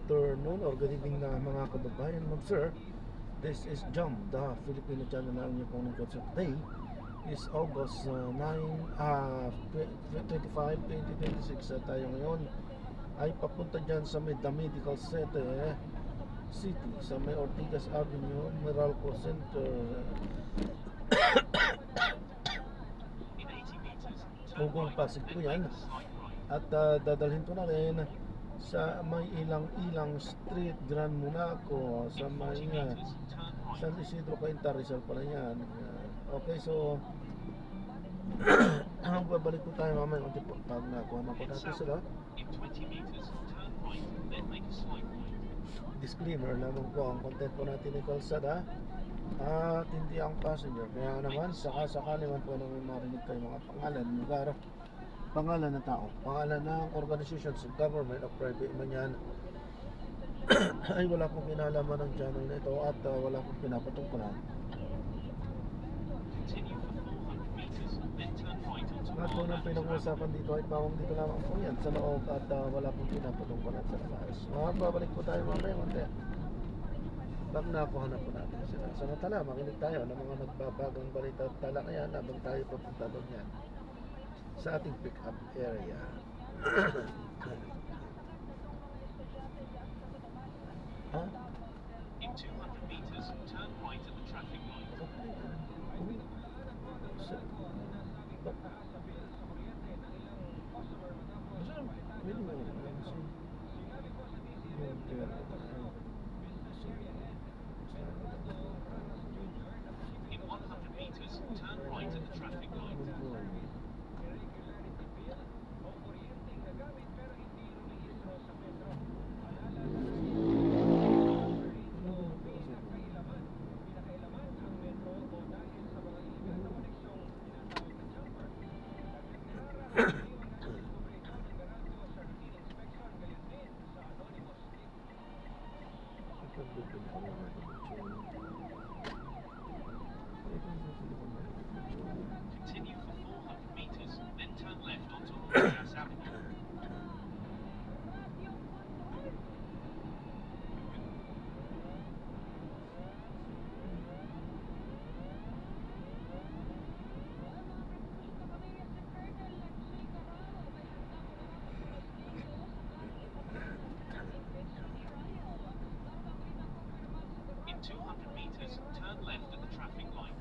afternoon or good evening na mga kababayan. Sir, this is Jam, the Filipino channel na inyo pong lingkod. So today is August 25, 2026. Tayo ngayon ay papunta dyan sa may The Medical City sa may Ortigas Avenue, Meralco Center. Ugong Pasig po yan. At dadalhin ko na rin sa may ilang Street, Grand Monaco, sa may San Isidro Cainta, Rizal pala yan. Okay, so babalik po tayo mamaya unti po pag nakuha na po natin sila. Disclaimer lamang po, ang content po natin ay kalsada at hindi ang passenger. Kaya naman sakali man po na may marinig kayo mga pangalan, lugar, pangalan ng tao, pangalan ng organizations of government o private man yan ay wala pong kinalaman ng channel na ito at wala pong pinapatungkulan. Lahat po ng pinag-uusapan dito ay pawang dito lamang po yan sa loob at wala pong pinapatungkulan sa labas. Babalik po tayo mamaya konti pag nakuha na po natin sila. Samantala makinig tayo ng mga nagbabagang balita at talakayan habang tayo papunta doon yan sa ating pick-up area. In 200 meters, turn right at the traffic light. In 100 meters, turn right at the traffic light. Continue for 400 meters, then turn left onto Ortigas Avenue. In 200 meters, turn left at the traffic light.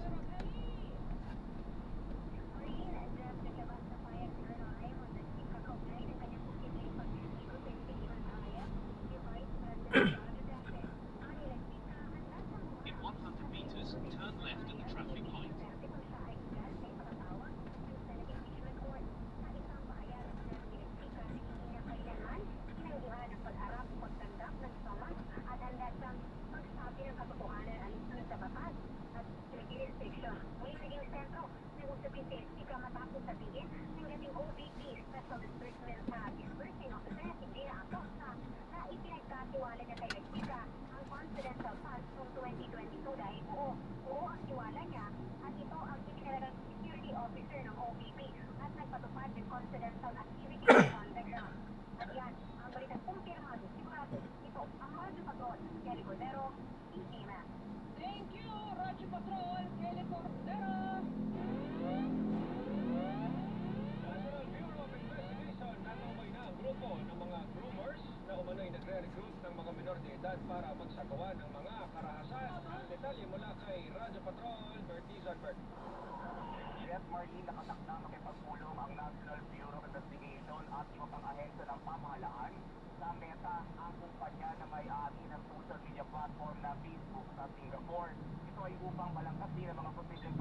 In 100 meters, turn left at the traffic light. Thank you, Radyo Patrol, Kelly Cordero. National Bureau of Investigation natumay na ang grupo ng mga groomers na umano'y nagre-recruit ng mga menor de edad para magsagawa ng mga karahasan. Detalye mula kay Radyo Patrol, Bertizan Bert. Yes, Martin, nakatakda makipagpulong ang National Bureau of Investigation at iba pang ahensya ng pamahalaan sa Meta, ang kumpanya na may-ari ng social media platform na Facebook sa Singapore. Ito ay upang malangkasin ang mga posibleng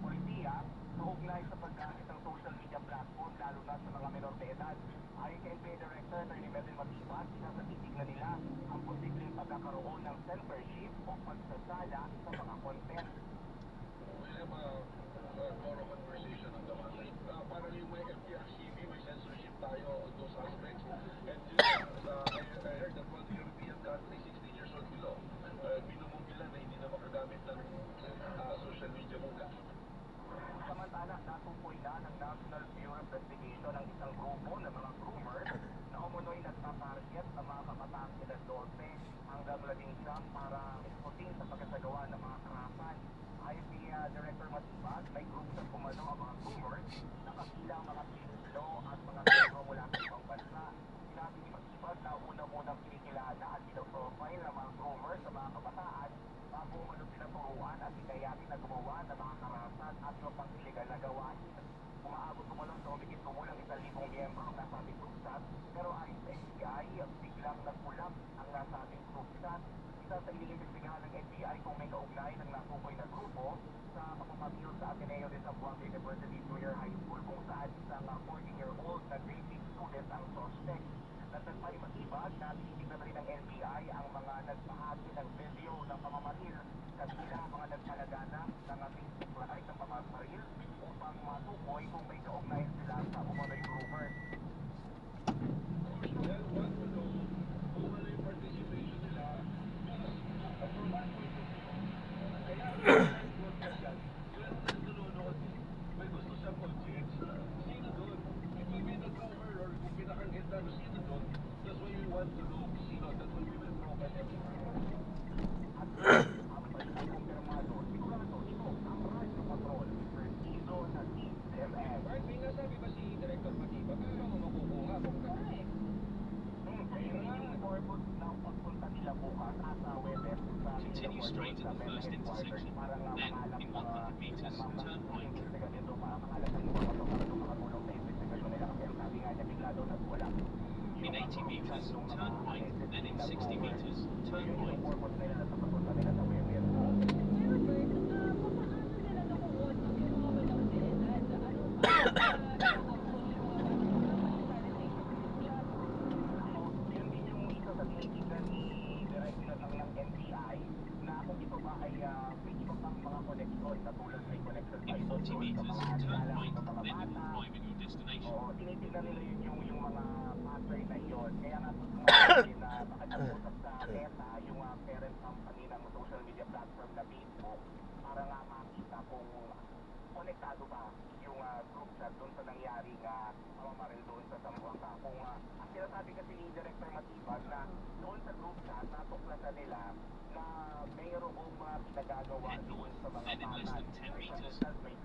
polisiya sa ugnay sa paggamit ng social media platform lalo na sa mga menor de edad. Ayon kay NBI Director Attorney Melvin Matibas, isasatitig na nila ang posibleng pagkakaroon ng censorship o pagsasala sa mga content. We have a core of conversation on the matter. Para yung may FPRCB, may censorship tayo on those aspects. And I heard that one European country, 16 years old below, binumugila na hindi na makagamit ng social media muna. Samantala, natukoy na ng National Bureau of Investigation ang isang grupo ng mga groomers na umunoy nagtatarget sa mga kabataang edad 12 biglang nagpulap ang nasabing group chat. Isa sa iniimbestigahan ng NBI kung may kaugnay ng natukoy na grupo sa pamamagitan sa Ateneo de Zamboanga University Junior High School kung saan isang 14-year-old na grade 6 student ang suspect. Nagpalimatibag na tinitignan rin ng NBI ang mga nagpahagi ng video ng pamamaril kabilang mga nagpalaganap ng Facebook Live ng pamamaril upang matukoy kung may kaugnayan sila sa umano'y groupers. Well, want to know kung ano yung participation nila from my point of view. Kaya, broadcast yan. Yung nanonood, may gusto sa conscience, sino doon? It will be the cover or kung pinakangit na sino doon. That's why we want to know sino. That's why we will profile everyone. At ang pagkukumpirmado, sigurado ito ang Radyo Patrol, Preciso sa TCMS. Mark, may nasabi ba si Director Matiba? Paano mo makukuha kung ganun? Ayun yung purpose ng pagpunta nila bukas sa Webes sa Continue straight at the first intersection. Then, in 100 meters, turn right. In 80 meters, turn right. Then in 60 meters, turn right. Yun din yung isa sa tinitignan ni Director ng NBI na kung ito ba ay may iba pang mga connection katulad may connection In 40 meters, turn right. Then you will arrive at your destination. Oo, tinitignan nila yun yung mga pattern na yun. Kaya nga tumagal na nakapag-usap sa Meta, yung parent company ng social media platform na Facebook, para nga makita kung konektado ba yung group chat doon sa nangyaring pamamaril doon sa Zamboanga. Kung ang sinasabi kasi ni Director Matibag na doon sa group chat, natuklasan nila na mayroong pinagagawa Head doon north. sa mga Then in less than 10 meters, may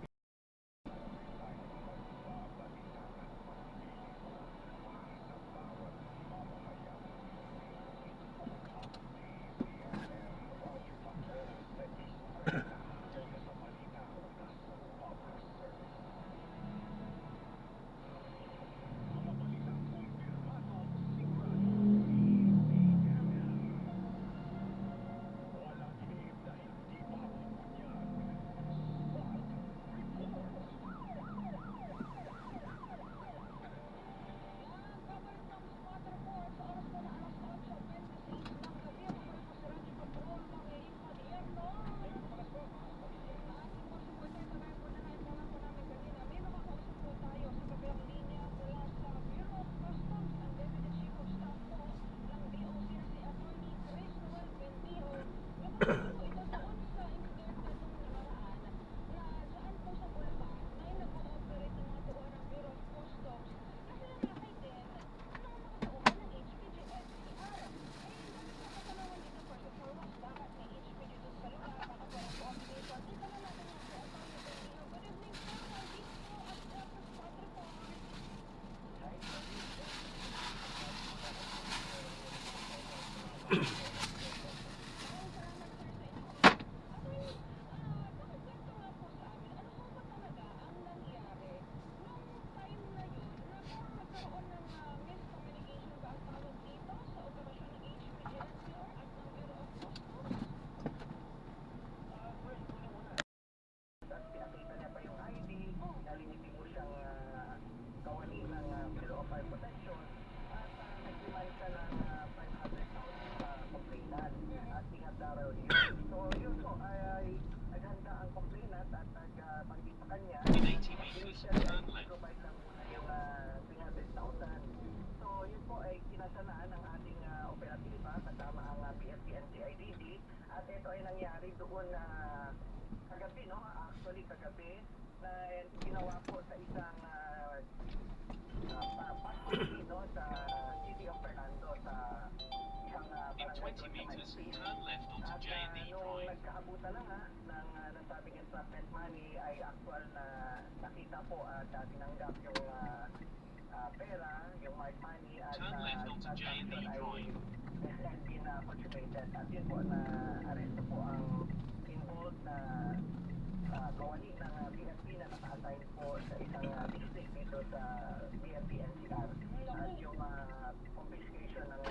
in 80 meters, turn left. Sinasanaan ng ating operatiba kasama ang BFP-NCIDD at ito ay nangyari doon kagabi, no? Actually kagabi na ginawa po sa isang factory, no? Sa City of Fernando sa isang In 20 meters, turn left onto J&E nung Drive. nagkaabutan na nga ng nasabing entrapment money ay actual na nakita po at tinanggap yung pera, yung mark money at Turn left onto J&E Drive. has been consummated. At yun po na aresto po ang involved na kawani ng BFP na naka-assign po sa isang district dito sa BFP NCR. At yung confiscation ng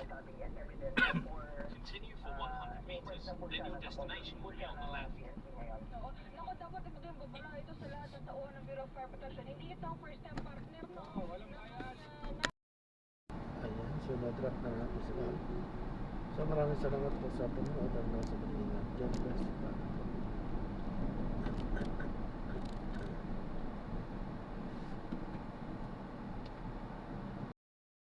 then your destination will be on the left. Oo. Naku, dapat maging babala ito sa lahat ng tauhan ng Bureau of Fire Protection. Hindi ito ang first time partner, no? Ayan, so na-drop na nga po sila. So maraming salamat po sa panonood hanggang sa pag-ingat. God bless you.